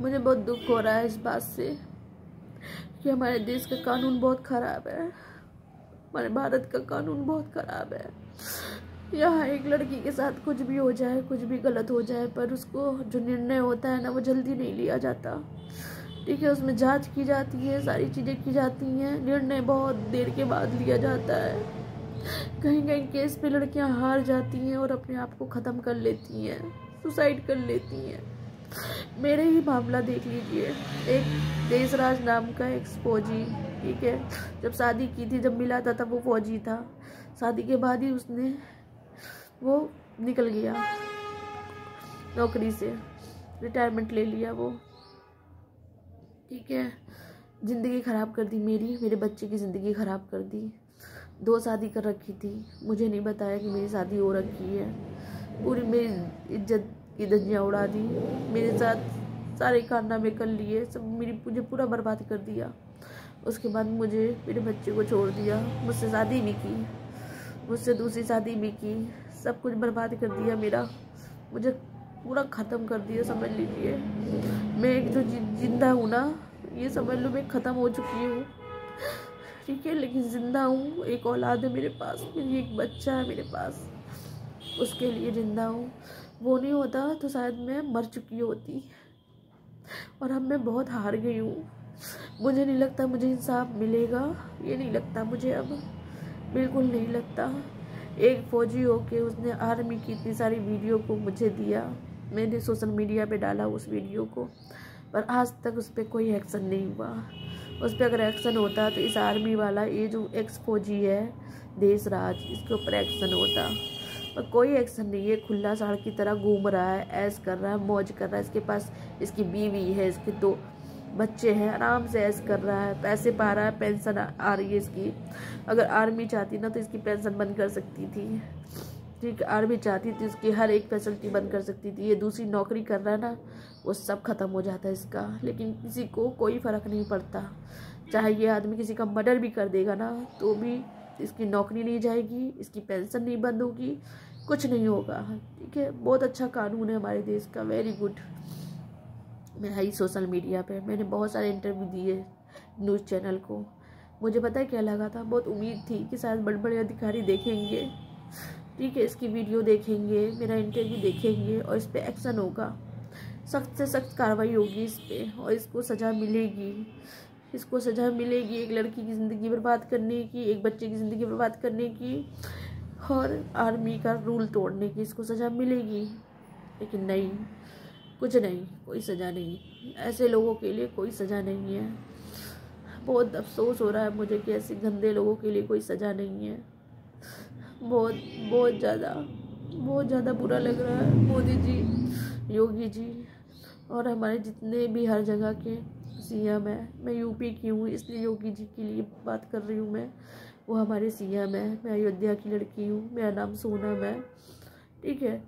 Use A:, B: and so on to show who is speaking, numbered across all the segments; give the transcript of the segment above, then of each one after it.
A: मुझे बहुत दुख हो रहा है इस बात से कि हमारे देश का कानून बहुत ख़राब है। हमारे भारत का कानून बहुत ख़राब है। यहाँ एक लड़की के साथ कुछ भी हो जाए, कुछ भी गलत हो जाए, पर उसको जो निर्णय होता है ना, वो जल्दी नहीं लिया जाता। ठीक है, उसमें जांच की जाती है, सारी चीज़ें की जाती हैं, निर्णय बहुत देर के बाद लिया जाता है। कहीं कहीं केस पे लड़कियां हार जाती हैं और अपने आप को ख़त्म कर लेती हैं, सुसाइड कर लेती हैं। मेरे ही मामला देख लीजिए, एक देशराज नाम का एक फौजी, ठीक है, जब शादी की थी, जब मिला था तब वो फौजी था। शादी के बाद ही उसने वो निकल गया नौकरी से, रिटायरमेंट ले लिया वो। ठीक है, ज़िंदगी ख़राब कर दी मेरी, मेरे बच्चे की ज़िंदगी ख़राब कर दी। 2 शादी कर रखी थी, मुझे नहीं बताया कि मेरी शादी हो रखी है। पूरी मेरी इज्जत की धज्जियाँ उड़ा दी, मेरे साथ सारे कारनामे कर लिए, सब मुझे पूरा बर्बाद कर दिया। उसके बाद मुझे मेरे बच्चे को छोड़ दिया, मुझसे शादी भी की, मुझसे दूसरी शादी भी की, सब कुछ बर्बाद कर दिया मेरा, मुझे पूरा ख़त्म कर दिया। समझ लीजिए, मैं एक जो जिंदा हूँ ना, ये समझ लो मैं ख़त्म हो चुकी हूँ। ठीक है, लेकिन जिंदा हूँ, एक औलाद है मेरे पास, मेरी एक बच्चा है मेरे पास, उसके लिए जिंदा हूँ। वो नहीं होता तो शायद मैं मर चुकी होती। और अब मैं बहुत हार गई हूँ। मुझे नहीं लगता मुझे इंसाफ मिलेगा, ये नहीं लगता मुझे, अब बिल्कुल नहीं लगता। एक फौजी होके उसने आर्मी की इतनी सारी वीडियो को मुझे दिया, मैंने सोशल मीडिया पे डाला उस वीडियो को, पर आज तक उस पर कोई एक्शन नहीं हुआ। उस पर अगर एक्शन होता तो इस आर्मी वाला, ये जो एक्स फौजी है देशराज, इसके ऊपर एक्शन होता, पर कोई एक्शन नहीं है। खुला साड़ की तरह घूम रहा है, ऐश कर रहा है, मौज कर रहा है। इसके पास इसकी बीवी है, इसके 2 बच्चे हैं, आराम से ऐश कर रहा है, पैसे पा रहा है, पेंशन आ रही है इसकी। अगर आर्मी चाहती ना तो इसकी पेंशन बंद कर सकती थी। ठीक, आर्मी चाहती थी इसकी हर एक फैसिलिटी बंद कर सकती थी। ये दूसरी नौकरी कर रहा है ना, वो सब खत्म हो जाता है इसका, लेकिन किसी को कोई फ़र्क नहीं पड़ता। चाहे ये आदमी किसी का मर्डर भी कर देगा ना, तो भी इसकी नौकरी नहीं जाएगी, इसकी पेंशन नहीं बंद होगी, कुछ नहीं होगा। ठीक है, बहुत अच्छा कानून है हमारे देश का, वेरी गुड। मैं आई सोशल मीडिया पे, मैंने बहुत सारे इंटरव्यू दिए न्यूज़ चैनल को। मुझे पता है क्या लगा था, बहुत उम्मीद थी कि शायद बड़े बड़े अधिकारी देखेंगे, ठीक है, इसकी वीडियो देखेंगे, मेरा इंटरव्यू देखेंगे और इस पर एक्शन होगा, सख्त से सख्त कार्रवाई होगी इस पर, और इसको सज़ा मिलेगी। इसको सज़ा मिलेगी एक लड़की की ज़िंदगी बर्बाद करने की, एक बच्चे की ज़िंदगी बर्बाद करने की, और आर्मी का रूल तोड़ने की इसको सज़ा मिलेगी। लेकिन नहीं, कुछ नहीं, कोई सज़ा नहीं, ऐसे लोगों के लिए कोई सज़ा नहीं है। बहुत अफसोस हो रहा है मुझे कि ऐसे गंदे लोगों के लिए कोई सज़ा नहीं है। बहुत बहुत ज़्यादा बुरा लग रहा है। मोदी जी, योगी जी और हमारे जितने भी हर जगह के सीएम है, मैं यूपी की हूँ इसलिए योगी जी के लिए बात कर रही हूँ मैं, वो हमारे सीएम है। मैं अयोध्या की लड़की हूँ, मेरा नाम सोनम है। ठीक है,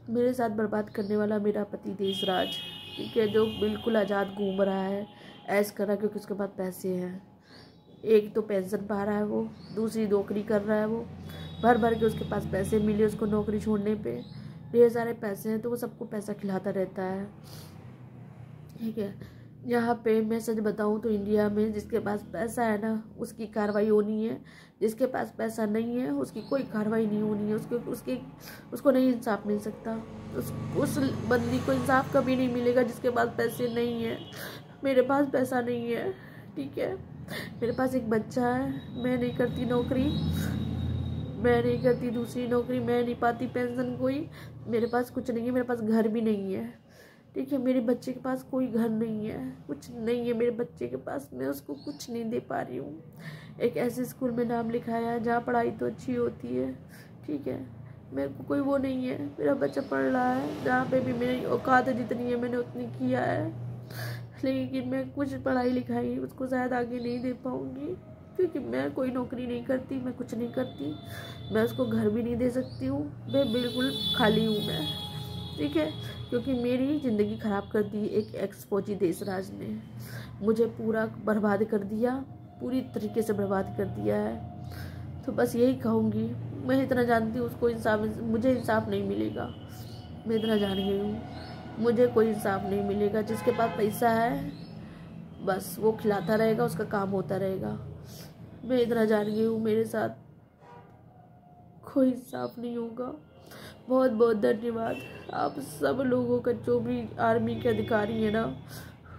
A: मेरे साथ बर्बाद करने वाला मेरा पति देशराज, ठीक है, जो बिल्कुल आज़ाद घूम रहा है, ऐश कर रहा है, क्योंकि उसके पास पैसे हैं। एक तो पेंशन पा रहा है वो, दूसरी नौकरी कर रहा है वो, भर भर के उसके पास पैसे मिले उसको नौकरी छोड़ने पे, ढेर सारे पैसे हैं, तो वो सबको पैसा खिलाता रहता है। ठीक है, यहाँ पे मैं सच बताऊँ तो इंडिया में जिसके पास पैसा है ना, उसकी कार्रवाई होनी है, जिसके पास पैसा नहीं है उसकी कोई कार्रवाई नहीं होनी है। उसको नहीं इंसाफ मिल सकता। उस बंदी को इंसाफ कभी नहीं मिलेगा जिसके पास पैसे नहीं है। मेरे पास पैसा नहीं है, ठीक है, मेरे पास एक बच्चा है, मैं नहीं करती नौकरी, मैं नहीं करती दूसरी नौकरी, मैं नहीं पाती पेंशन कोई, मेरे पास कुछ नहीं है, मेरे पास घर भी नहीं है। ठीक है, मेरे बच्चे के पास कोई घर नहीं है, कुछ नहीं है मेरे बच्चे के पास, मैं उसको कुछ नहीं दे पा रही हूँ। एक ऐसे स्कूल में नाम लिखाया है जहाँ पढ़ाई तो अच्छी होती है, ठीक है, मेरे को कोई वो नहीं है, मेरा बच्चा पढ़ रहा है जहाँ पे भी मेरी औकात जितनी है मैंने उतनी किया है, लेकिन मैं कुछ पढ़ाई लिखाई उसको शायद आगे नहीं दे पाऊँगी, क्योंकि मैं कोई नौकरी नहीं करती, मैं कुछ नहीं करती, मैं उसको घर भी नहीं दे सकती हूँ, मैं बिल्कुल खाली हूँ मैं। ठीक है, क्योंकि मेरी ज़िंदगी ख़राब कर दी एक एक्स फौजी देशराज ने, मुझे पूरा बर्बाद कर दिया, पूरी तरीके से बर्बाद कर दिया है। तो बस यही कहूँगी, मैं इतना जानती हूँ उसको इंसाफ, मुझे इंसाफ नहीं मिलेगा, मैं इतना जान गई हूँ। मुझे कोई इंसाफ नहीं मिलेगा। जिसके पास पैसा है बस वो खिलाता रहेगा, उसका काम होता रहेगा। मैं इतना जान गई हूँ, मेरे साथ कोई इंसाफ नहीं होगा। बहुत बहुत धन्यवाद आप सब लोगों का, जो भी आर्मी के अधिकारी है ना,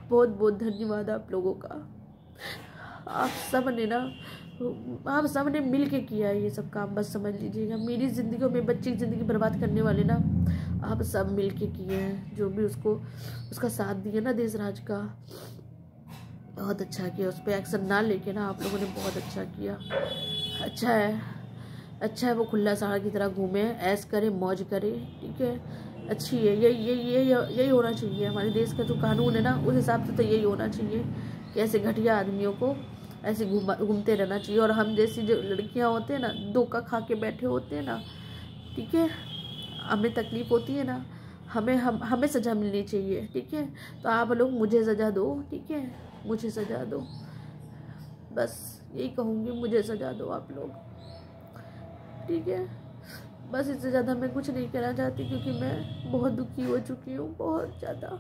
A: बहुत बहुत धन्यवाद आप लोगों का। आप सब ने मिल के किया है ये सब काम, बस समझ लीजिएगा। मेरी ज़िंदगी में बच्ची की ज़िंदगी बर्बाद करने वाले ना आप सब मिल के किए हैं। जो भी उसका साथ दिया ना देशराज का, बहुत अच्छा किया। उस पर एक्शन ना लेके ना आप लोगों ने बहुत अच्छा किया। अच्छा है वो खुला साड़ा की तरह घूमे, ऐश करे, मौज करे, ठीक है, अच्छी है। यही होना चाहिए। हमारे देश का जो कानून है ना, उस हिसाब से तो यही होना चाहिए कि ऐसे घटिया आदमियों को ऐसे घूमते रहना चाहिए। और हम जैसी जो लड़कियां होते हैं ना, धोखा खा के बैठे होते हैं ना, ठीक है, हमें तकलीफ होती है ना, हमें सज़ा मिलनी चाहिए, ठीक है। तो आप लोग मुझे सज़ा दो, ठीक है, मुझे सज़ा दो, बस यही कहूँगी, मुझे सज़ा दो आप लोग, ठीक है। बस इससे ज़्यादा मैं कुछ नहीं कहना चाहती, क्योंकि मैं बहुत दुखी हो चुकी हूँ, बहुत ज़्यादा।